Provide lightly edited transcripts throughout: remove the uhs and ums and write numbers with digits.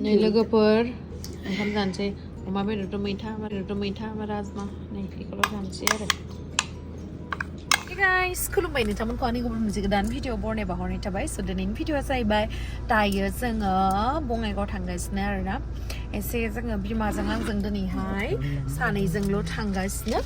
नै लोगोफोर ओंखाम जानोसै अमा बेदरथ' मैथा बा राजमा नै बेखौल' जानोसै आरो Hey guys, खुलुमबाय नोंथांमोनखौ आंनि गुबुन मोनसे गोदान भिडिअ बरनाय बावहरनाय थाबाय स' दिनैनि भिडिअआ जाहैबाय दायो जोङो बङाइगाव थांगासिनो आरोना एसे जोङो बिमाजों आंजों दिनैहाय सानैजोंल' थांगासिनो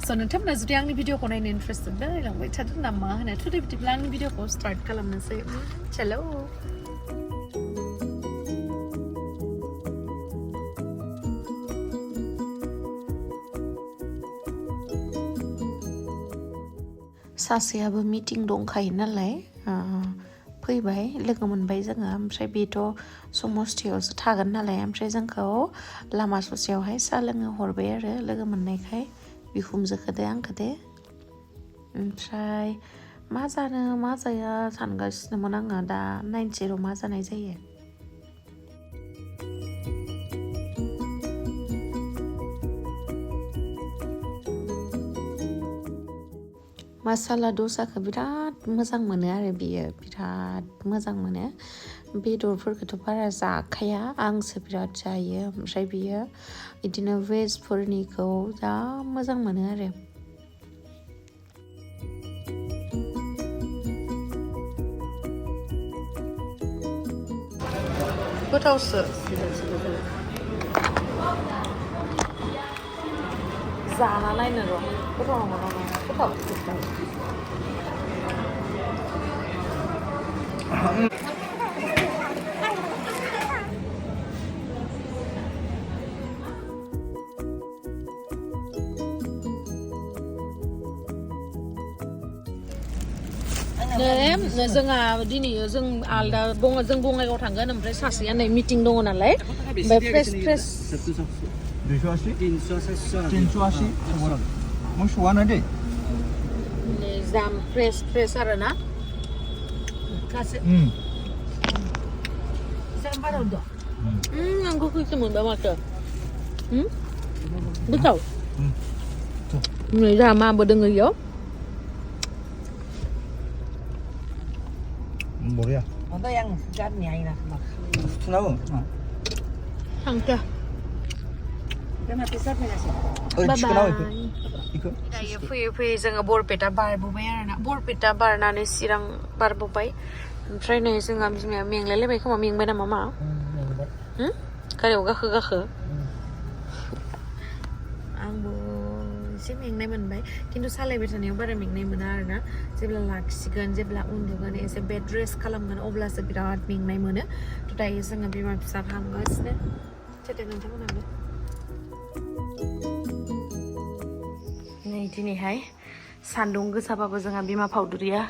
स' नोंथांमोना जुदि आंनि भिडिअखौ नायनो इन्ट्रेस्टेड नायलांबाय थादो नामा होनो थुदे बिदिब्ला आंनि भिडिअखौ स्टार्ट खालामनोसै चलो सासेयाबो मिटिं दंखायो नालाय फैबाय लोगो मोनबाय जोङो ओमफ्राय बेथ' समस्थियावसो थागोन नालाय ओमफ्राय जोंखौ लामा ससेयावहाय साहा लोंनो हरबाय आरो लोगो मोननायखाय बिखुनजोखोदो आंखोदो ओमफ्राय मा जानो मा जाया सानगासिनोमोन आङो दा नायनोसै र' मा जानाय जायो मासाला दसाखौ बिराद मोजां मोनो आरो बियो बिराद मोजां मोनो बेदरफोरखौथ' बारा जाखाया आंसो बिराद जायो ओमफ्राय बियो बिदिनो भेजफोरनिखौ जा मोजां मोनो आरो गोथावसो जाना नायनो र' गोथाव नंगौ ना गोथाव जोंहा दिनै जों आलदा जों बङाइगाव थांगोन ओमफ्राय सासेया नै मिटिं दङ नालाय ओमफ्राय फ्रेस 280 뭐좋아하는 데 जाम फ्रेस आरो ना आंखौ खैसो मोनबा माथो गोथाव नै जोंहा माबो दोङो इयाव 뭐야? 너 양 짠이 아니라 막. 투나고. 상자. 그러면 비싸면서. 치킨하고 이거. दायो फैयै जोङो बरपेटा बारबोबाय आरोना बरपेटा बारनानै चिरां बारबोबाय ओमफ्राय नै जोंहा बिमाया मेंलायलायबाय खोमा मेंबाय नामा मा गारियाव गाखो आंबो एसे मेंनाय मोनबाय खिन्थु सालायबाय थानायाव बारा मेंनाय मोना आरोना जेब्ला लाखिगोन जेब्ला उन्दुगोन एसे बेड रेस्ट खालामगोन अब्लासो बिराद मेंनाय मोनो थ' दायो जोङो बिमा फिसा थांगासिनो जेरै नोंथांमोनाबो नै दिनैहाय सान्दुं गोसाबाबो जोंहा बिमा फावदुरिया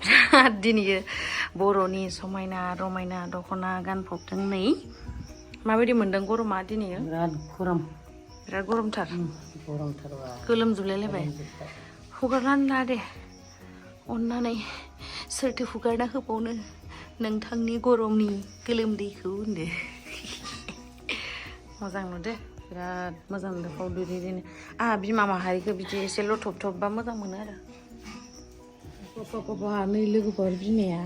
बिराद दिनै बर'नि समायना रमायना दख'ना गानफबदों नै माबायदि मोनदों गरमा दिनै बिराद गरमथार गोलोमजोबलायलायबाय हुगारनानै ला दे अननानै सोरथो हुगारना होबावनो नोंथांनि गरमनि गोलोमदैखौ होनदो मोजां नुदो बिराद मोजां नुदो फावदुरिनो आंहा बिमा माहारिखौ बिदि एसे लथब-थब बा मोजां मोनो आरो पपा नै लोगोफोर बिमाया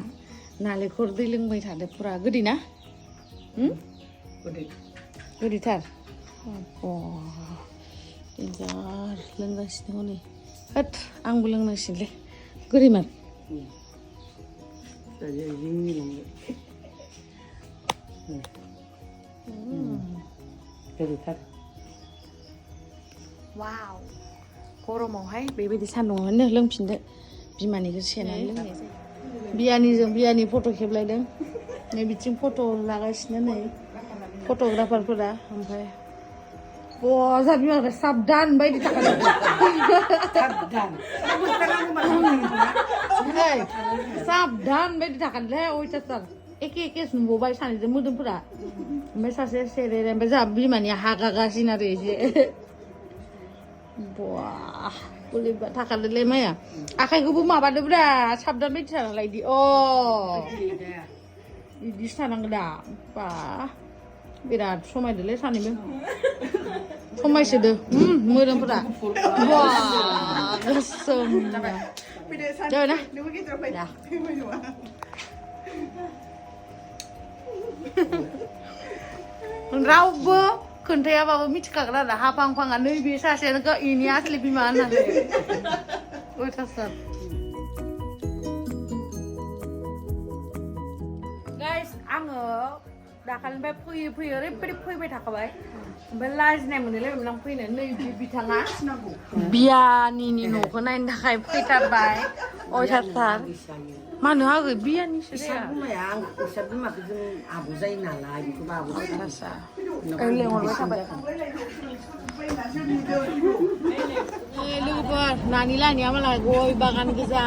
नालेंखर दै लोंबाय थादो फुरा गोदै ना गोदैथार देन्जार लोंगासिनो हनै होद आंबो लोंनांसिगोनलै गोदैमार गोदैथार वाव गरमावहाय बेबायदि सान्दुङावनो लोंफिनदो बिमानिखौ सेनानै लोंनाय जायो बियानि फट' खेबलायदों नै बिथिं फट' लागासिनो नै फट'ग्राफारफोरा ओमफ्राय जा बिमाखौ साबधान बायदि थाखादों साबधान बायदि थाखादोंलै अयथासार एखे नुबावबाय सानैजों मोदोमफोरा ओमफ्राय सासे सेरे ओमफ्राय जोंहा बिमानिया हागागासिनो आरो एसे बोरैबा थाखादोंलै माया आखाइखौबो माबादोब्रा साबधान बायदि थानांलाय इदि बिदिसो थानांगौ दा बा बिराद समायदोलै सानैबो समायसोदो मोदोमफोरा गोसोम जाबाय ना रावबो खोन्थायाबाबो मिथिखागोन आरो हाफां फाङा नैबे सासेयानो इनि आसलि बिमा होननानै अयथासार गाइस आङो दाखालिनिफ्राय फैयै ओरैबायदि फैबाय थाखाबाय ओमफ्राय लाजिनाय मोनलायबायमोन आं फैनो नैबे बिथाङा बियानिनि न'खौ नायनो थाखाय फैथारबाय अयथासार मानो हागै बियानिसो Isang bumaya, ang usap mo makikita abo sa'yo nalay. Ito ba abo sa'yo? अयथासार लेंहरबाय थाबाय लोगोफोर नानि लानिया मालाय गय बागान गोजा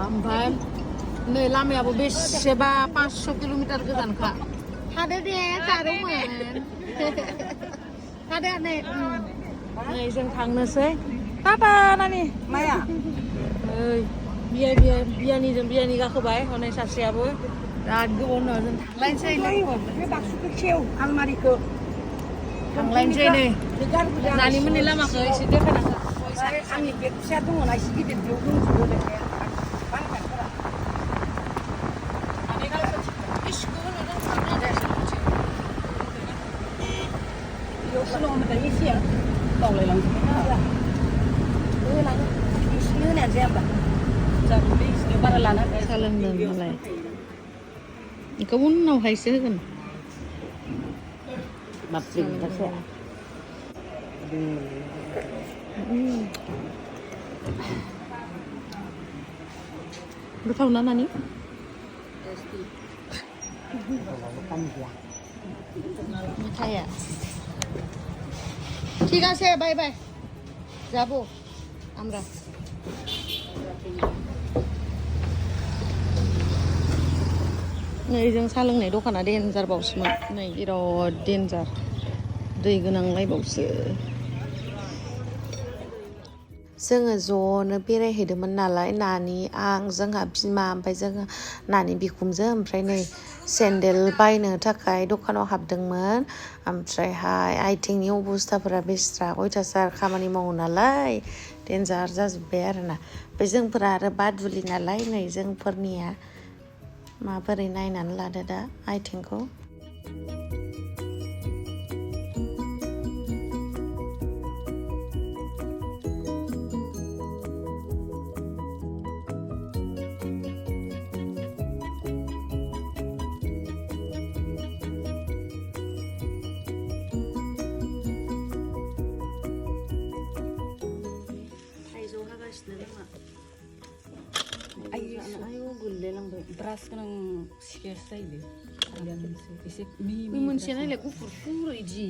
ओमफ्राय नै लामायाबो बेसेबा 500 किल'मिटार गोजानखा हादो दे जादोंमोन हादो नै जों थांनोसै टाटा नानि Maya. ओइ बियानि गाखोबाय हनै सासेयाबो बिराद गोबाव उनाव जों थांलायनोसै May bakso ko siyaw. Almari ko. थांलायनोसै नै नानि मोननि लामाखौ एसे देखायनांगौ Ang ipit siya doon. Ay sige, dito yung siguro na kaya. Yung sulong mo tayo siya. Tawlay lang siya. Uy lang. Yun na siya ba? Sabi ko, para lana. सोलोंदों मालाय बेखौ उनावहायसो होगोन Mapling na siya. गोथाव ना नानि मिठाया ঠিক আছে বাই বাই যাব আমরা नै जों साहा लोंनाय दखाना डेन्जार बावसोमोन नै बिराद डेन्जार दै गोनांलायबावसो जोङो ज'नो बेरायहैदोंमोन नालाय नानि आं जोंहा बिमा ओमफ्राय जोङो नानि बिखुनजो ओमफ्राय नै सेन्देल बायनो थाखाय दखानाव हाबदोंमोन ओमफ्रायहाय आथिंनि अबस्थाफोरा बेस्रा अयथासार खामानि मावो नालाय डेन्जार जाजोब्बाय आरोना ओमफ्राय जोंफोरा आरो बादुलि नालाय नै जोंफोरनिया माबोरै नायनानै लादो दा आथिंखौ Beras kan sikit saja. मोनसे नायलाय गुफुर फुर इदि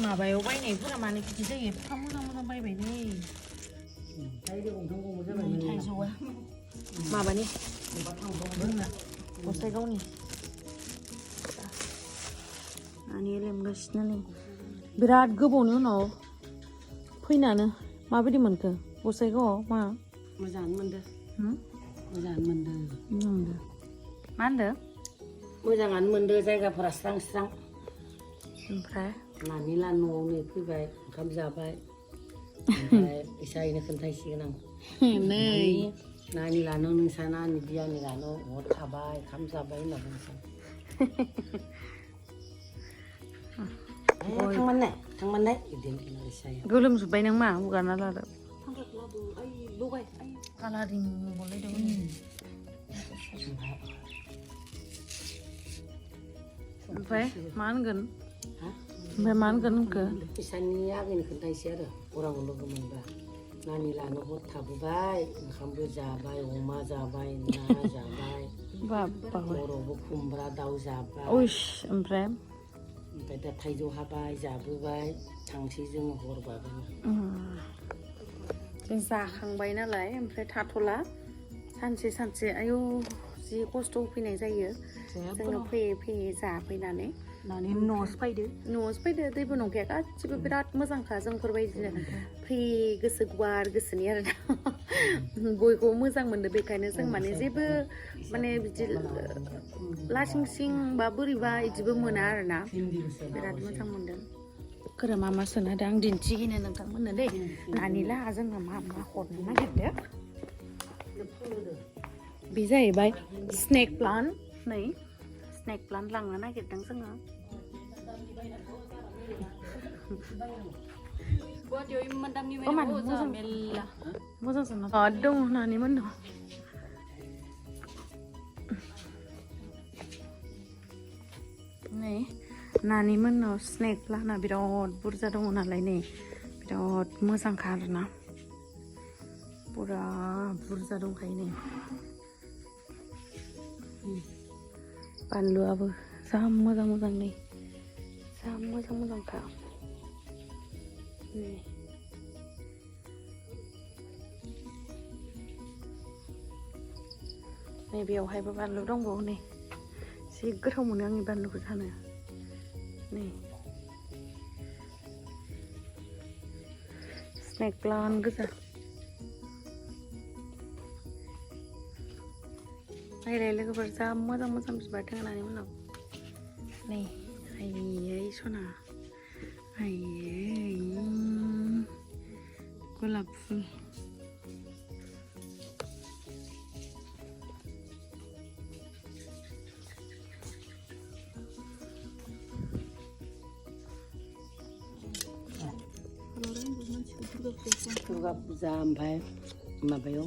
माबायाव बायनायफोरा मानो बिदि जायो एफा मोजां बायबाय नै थाइजौआ माबानि गसाइगावनि नानि लेमगासिनो नै बिराद गोबावनि उनाव फैनानै माबायदि मोनखो गसाइगावआव मा मोजां मोनदो मोजां मोनदो मा होनदो मोजाङानो मोनदो जायगाफोरा स्रां स्रां ओमफ्राय नानि ला न'आवनो फैबाय ओंखाम जाबाय ओमफ्राय इसायनो खोन्थायसिगोन आं नै नानि लानो नोंसा नानि बियानि लानो हर थाबाय ओंखाम जाबाय होनना बुंसै थांमारनाय इदिनो इसाय गोलोमजोब्बाय नों मा हगारना लादो कालारिं मोनलायदों ओमफ्राय मा होनगोन होनखो इसानि आगैनो खोन्थायसै आरो अराव लोगो मोनबा नानि लानो हर थाबोबाय ओंखामबो जाबाय अमा जाबाय ना जाबाय बर'बो खुमब्रा दाउ जाबाय ओमफ्राय दा थाइजौ हाबाय जाबोबाय थांसै जों हरबाबो जों जाखांबाय नालाय ओमफ्राय थाथ'ला सानसे आयौ जि खस्थ' फैनाय जायो जोङो फैयै जाफैनानै न'आवसो फैदो दैबो नंखाया गासिबो बिराद मोजांखा जोंफोरबायदिनो फैयै गोसो गुवार गोसोनि आरोना बयखौबो मोजां मोनदो बेखायनो जों माने जेबो माने बिदि लासिं सिं बा बोरैबा बिदिबो मोना आरोना बिराद मोजां मोनदों फोरा मा सोनो होदों आं दिन्थिहैनो नोंथांमोननो दै नानिला जोङो मा हरनो नागिरदो बे जाहैबाय स्नेक प्लान्ट नै स्नेक प्लान्ट लांनो नागिरदों जोङो मोजांसो ना दङ नानि मोननाव नै नानि मोननाव स्नेक प्लान्टआ बिराद बुरजा दङ नालाय नै बिराद मोजांखा आरोना पुरा बुरजा दंखायो नै बानलुआबो जा मोजां मोजां नै जा मोजां मोजांखा नै बेयावहायबो बानलु दंबावो नै जि गोथाव मोनो आंनि बानलुखौ जानो नै स्नेक प्लान्ट गोजा नायलाय लोगोफोर जा मोजां मोजां बिबार दङ नानि मोननाव नै आयै सना आयै गलाप फुल दुर्गा फुजा ओमफ्राय माबायाव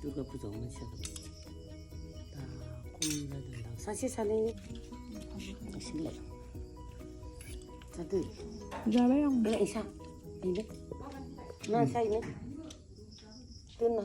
दुर्गा फुजायाव मानसिया दा खम जादों सासे सानै एसेलाय जादो जाबाय आं इसा बेनो मा सायनो दोनना